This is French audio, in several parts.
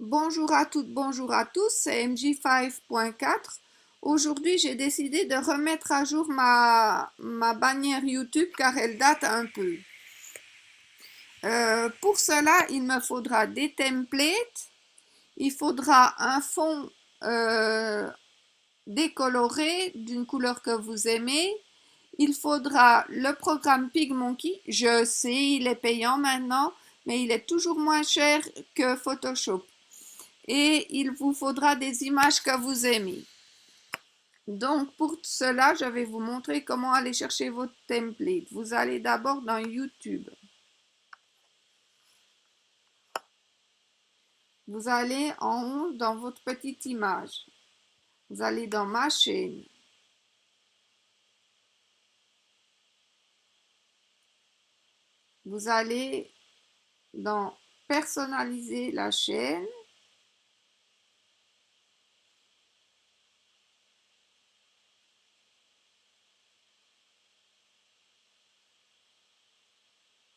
Bonjour à toutes, bonjour à tous, c'est MJ5.4. Aujourd'hui, j'ai décidé de remettre à jour ma bannière YouTube car elle date un peu. Pour cela, il me faudra des templates, il faudra un fond décoloré d'une couleur que vous aimez, il faudra le programme PicMonkey. Je sais, il est payant maintenant, mais il est toujours moins cher que Photoshop. Et il vous faudra des images que vous aimez. Donc pour cela, je vais vous montrer comment aller chercher votre template. Vous allez d'abord dans YouTube. Vous allez en haut dans votre petite image. Vous allez dans ma chaîne. Vous allez dans personnaliser la chaîne.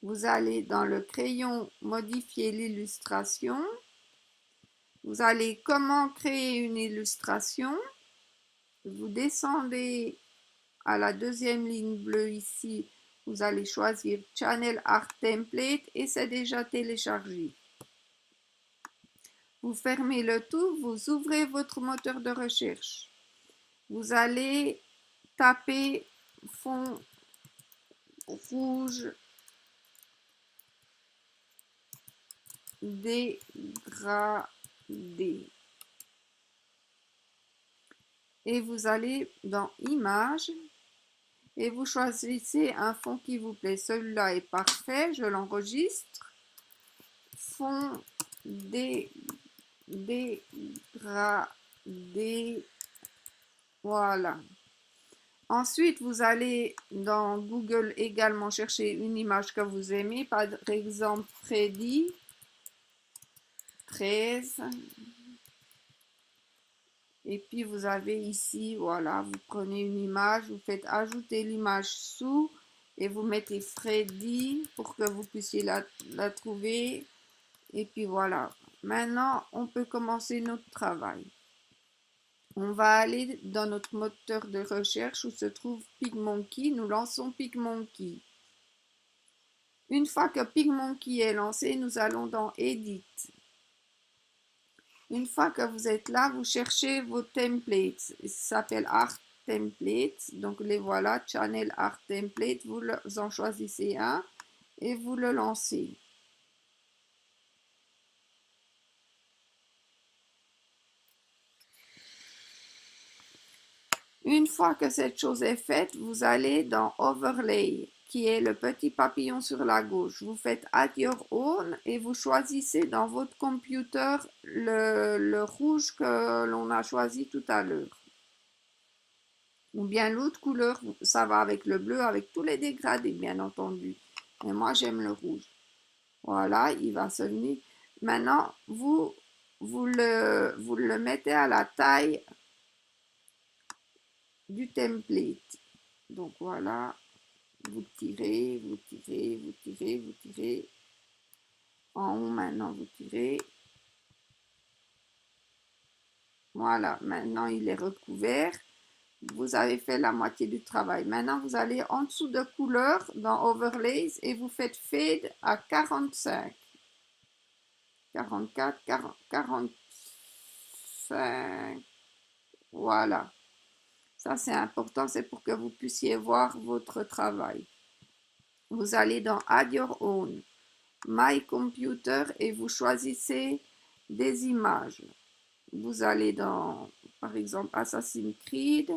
Vous allez dans le crayon modifier l'illustration. Vous allez comment créer une illustration. Vous descendez à la deuxième ligne bleue ici. Vous allez choisir Channel Art Template et c'est déjà téléchargé. Vous fermez le tout, vous ouvrez votre moteur de recherche. Vous allez taper fond rouge dégradé. Et vous allez dans Images et vous choisissez un fond qui vous plaît. Celui-là est parfait, je l'enregistre. Fond dégradé. Voilà. Ensuite, vous allez dans Google également chercher une image que vous aimez. Par exemple, Freddy 13. Et puis, vous avez ici, voilà, vous prenez une image, vous faites ajouter l'image sous et vous mettez Freddy pour que vous puissiez la trouver. Et puis, voilà. Maintenant, on peut commencer notre travail. On va aller dans notre moteur de recherche où se trouve PicMonkey. Nous lançons PicMonkey. Une fois que PicMonkey est lancé, nous allons dans Edit. Une fois que vous êtes là, vous cherchez vos templates. Ça s'appelle Art Templates. Donc les voilà, Channel Art Template. Vous en choisissez un et vous le lancez. Une fois que cette chose est faite, vous allez dans Overlay, qui est le petit papillon sur la gauche. Vous faites Add Your Own et vous choisissez dans votre computer le rouge que l'on a choisi tout à l'heure. Ou bien l'autre couleur, ça va avec le bleu, avec tous les dégradés, bien entendu. Mais moi, j'aime le rouge. Voilà, il va se venir. Maintenant, vous le mettez à la taille du template. Donc voilà, vous tirez, vous tirez, vous tirez, vous tirez. En haut, maintenant, vous tirez. Voilà, maintenant il est recouvert. Vous avez fait la moitié du travail. Maintenant, vous allez en dessous de couleur dans Overlays et vous faites Fade à 45. 44, 40, 45. Voilà. Ça, c'est important, c'est pour que vous puissiez voir votre travail. Vous allez dans Add Your Own, My Computer et vous choisissez des images. Vous allez dans, par exemple, Assassin's Creed.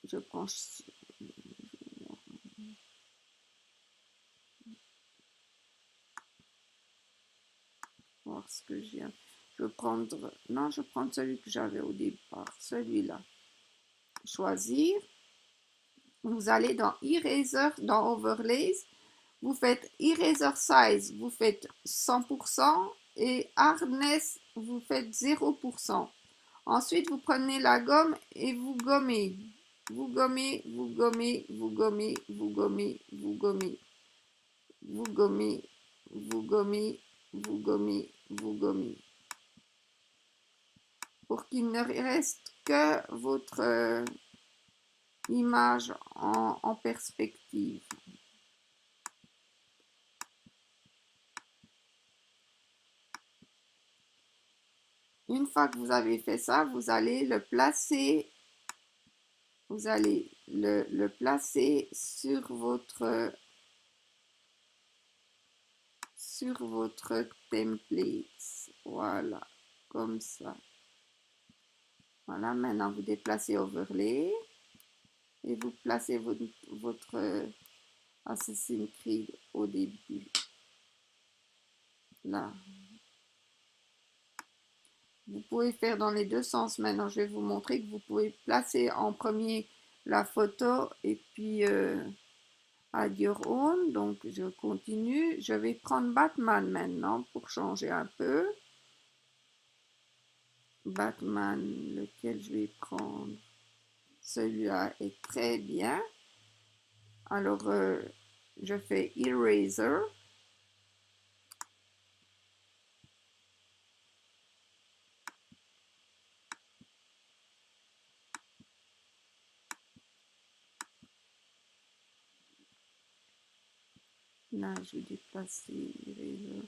Je prends voir ce que j'ai. Je vais prendre, non, je prends celui que j'avais au départ, celui-là. Choisir. Vous allez dans Eraser, dans Overlays. Vous faites Eraser Size, vous faites 100% et Hardness, vous faites 0%. Ensuite, vous prenez la gomme et vous gommez. Vous gommez, vous gommez, vous gommez, vous gommez, vous gommez, vous gommez, vous gommez, vous gommez, vous gommez. Pour qu'il ne reste que votre image en perspective. Une fois que vous avez fait ça, vous allez le placer, placer sur votre template. Voilà, comme ça. Voilà, maintenant vous déplacez Overlay et vous placez votre Assassin's Creed au début. Là. Vous pouvez faire dans les deux sens. Maintenant, je vais vous montrer que vous pouvez placer en premier la photo et puis add your own. Donc, je continue. Je vais prendre Batman maintenant pour changer un peu. Batman, lequel je vais prendre? Celui-là est très bien. Alors, je fais Eraser. Là, je vais déplacer Eraser.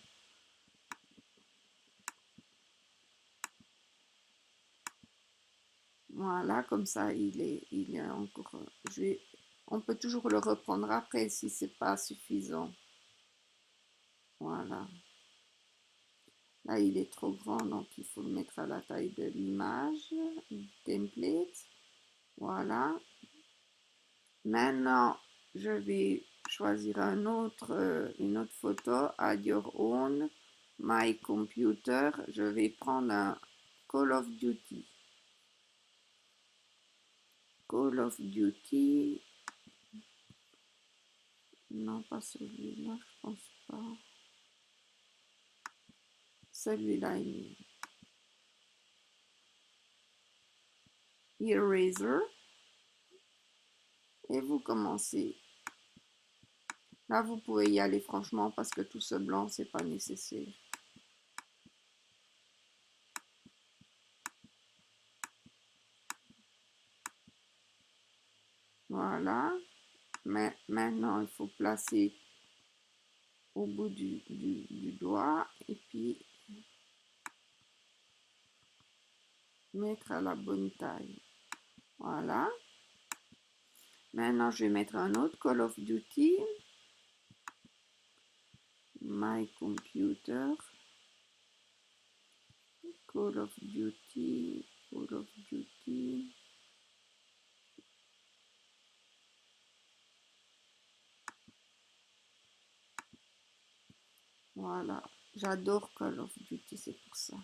Voilà, comme ça, il est encore... on peut toujours le reprendre après si c'est pas suffisant. Voilà. Là, il est trop grand, donc il faut le mettre à la taille de l'image, template. Voilà. Maintenant, je vais choisir une autre photo, add your own, my computer. Je vais prendre un Call of Duty. Call of Duty. Non, pas celui-là, je pense pas. Celui-là est mieux. Eraser. Et vous commencez. Là, vous pouvez y aller franchement parce que tout ce blanc, c'est pas nécessaire. Voilà. Mais maintenant, il faut placer au bout du doigt et puis mettre à la bonne taille. Voilà. Maintenant, je vais mettre un autre Call of Duty. My computer. Call of Duty. Call of Duty. Voilà. J'adore Call of Duty, c'est pour ça.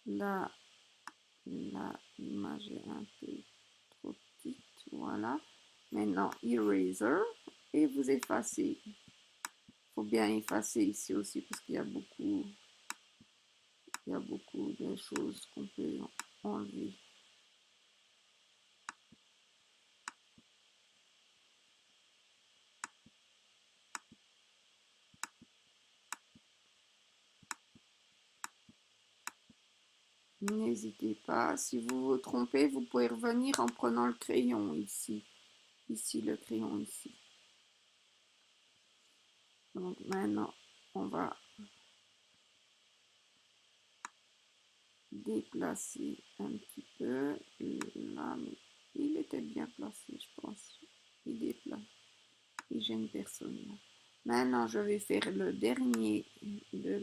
Là, l'image est un peu trop petite. Voilà. Maintenant, Eraser. Et vous effacez. Il faut bien effacer ici aussi parce qu'il y a beaucoup de choses qu'on peut enlever. N'hésitez pas. Si vous vous trompez, vous pouvez revenir en prenant le crayon ici. Ici, le crayon ici. Donc maintenant, on va déplacer un petit peu. Là, mais il était bien placé, je pense. Il déplace. Il gêne personne. Maintenant, je vais faire le dernier de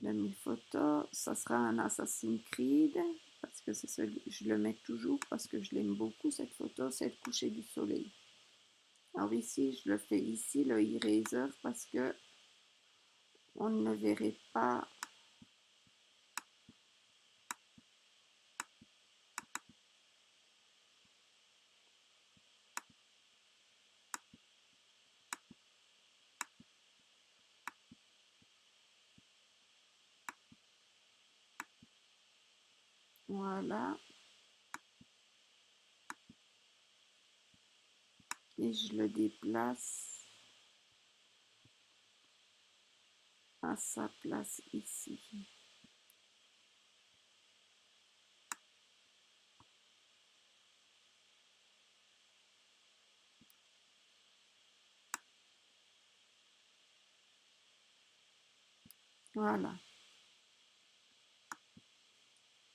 mes photos. Ça sera un Assassin's Creed. Parce que c'est celui, je le mets toujours parce que je l'aime beaucoup cette photo, c'est le coucher du soleil. Alors ici, je le fais ici, le eraser, parce que on ne verrait pas. Voilà. Et je le déplace à sa place ici. Voilà.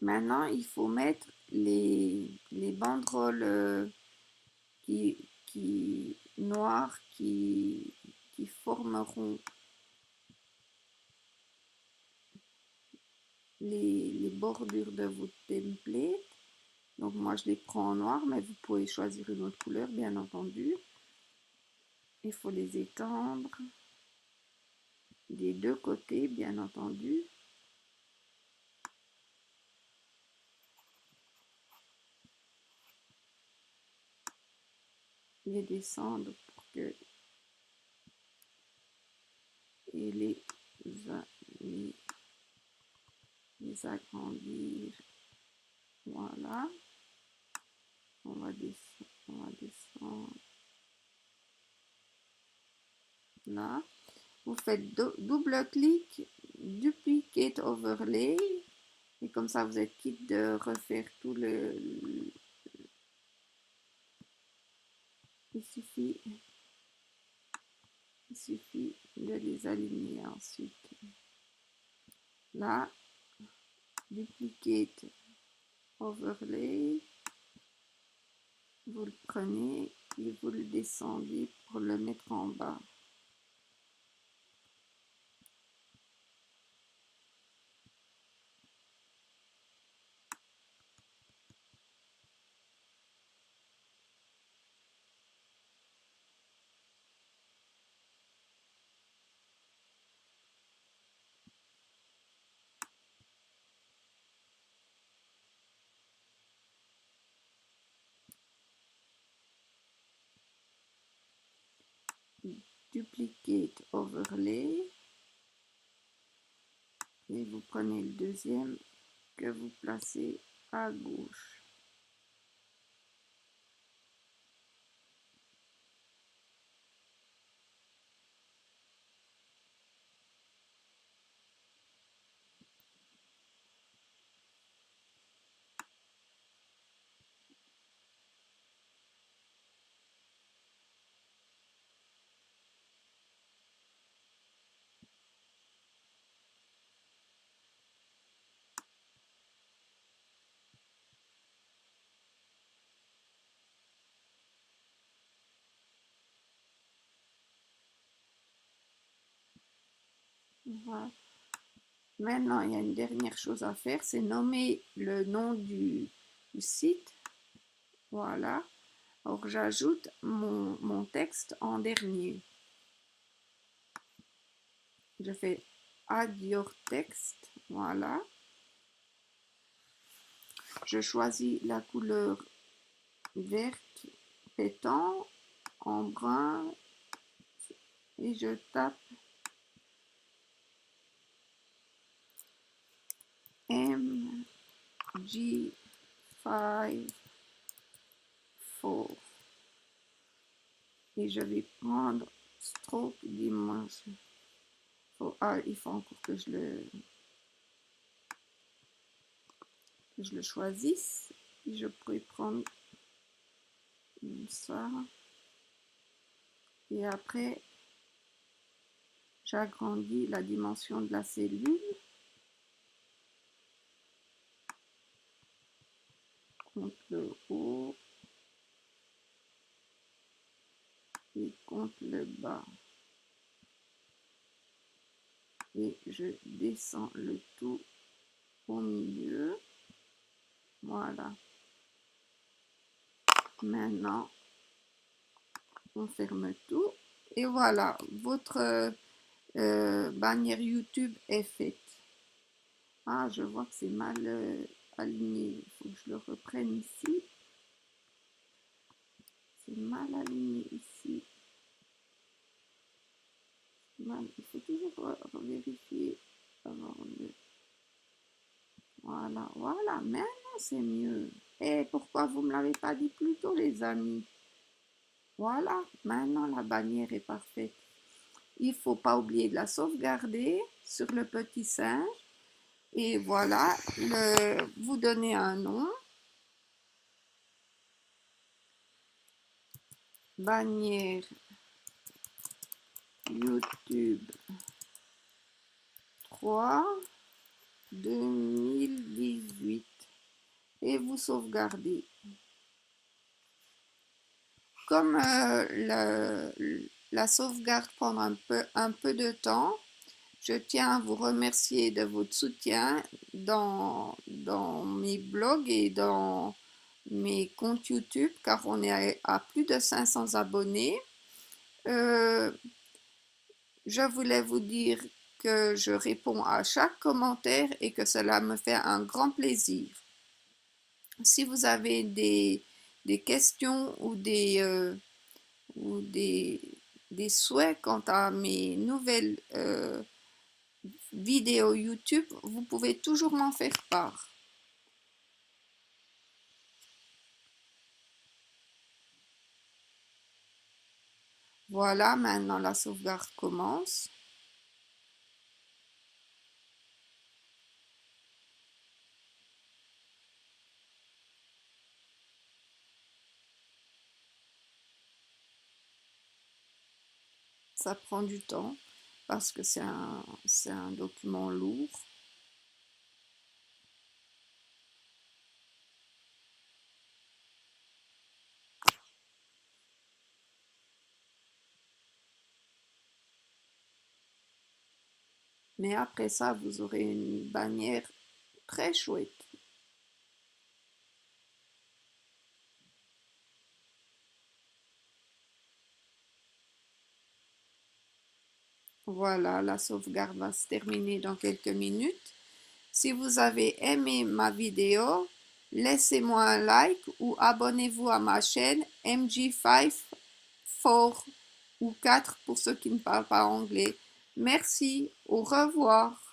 Maintenant, il faut mettre les banderoles noires qui formeront les bordures de votre template. Donc moi je les prends en noir, mais vous pouvez choisir une autre couleur, bien entendu. Il faut les étendre des deux côtés, bien entendu. Les descendre pour que et les agrandir. Voilà. On va descendre là. Vous faites double clic, duplicate overlay, et comme ça vous êtes quitte de refaire tout il suffit de les aligner ensuite. Là, duplicate overlay, vous le prenez et vous le descendez pour le mettre en bas. Duplicate overlay et vous prenez le deuxième que vous placez à gauche. Voilà. Maintenant, il y a une dernière chose à faire, c'est nommer le nom du site. Voilà. Alors, j'ajoute mon texte en dernier. Je fais Add your text. Voilà. Je choisis la couleur verte pétant en brun et je tape MG5 4 et je vais prendre Stroke Dimension. Il faut encore que je le choisisse. Je pourrais prendre ça et après j'agrandis la dimension de la cellule contre le haut et contre le bas et je descends le tout au milieu. Voilà. Maintenant on ferme tout et voilà, votre bannière YouTube est faite. Ah, je vois que c'est mal aligné, il faut que je le reprenne ici. C'est mal aligné ici. Il faut toujours vérifier avant de... Voilà, voilà, maintenant c'est mieux. Et pourquoi vous ne me l'avez pas dit plus tôt, les amis? Voilà, maintenant la bannière est parfaite. Il ne faut pas oublier de la sauvegarder sur le petit singe. Et voilà, vous donnez un nom. Bannière YouTube 3 2018. Et vous sauvegardez. Comme la sauvegarde prend un peu de temps, je tiens à vous remercier de votre soutien dans mes blogs et dans mes comptes YouTube, car on est à plus de 500 abonnés. Je voulais vous dire que je réponds à chaque commentaire et que cela me fait un grand plaisir. Si vous avez des questions ou des souhaits quant à mes nouvelles vidéos YouTube, vous pouvez toujours m'en faire part. Voilà, maintenant la sauvegarde commence. Ça prend du temps parce que c'est un document lourd. Mais après ça, vous aurez une bannière très chouette. Voilà, la sauvegarde va se terminer dans quelques minutes. Si vous avez aimé ma vidéo, laissez-moi un like ou abonnez-vous à ma chaîne MG5 4 ou 4 pour ceux qui ne parlent pas anglais. Merci, au revoir.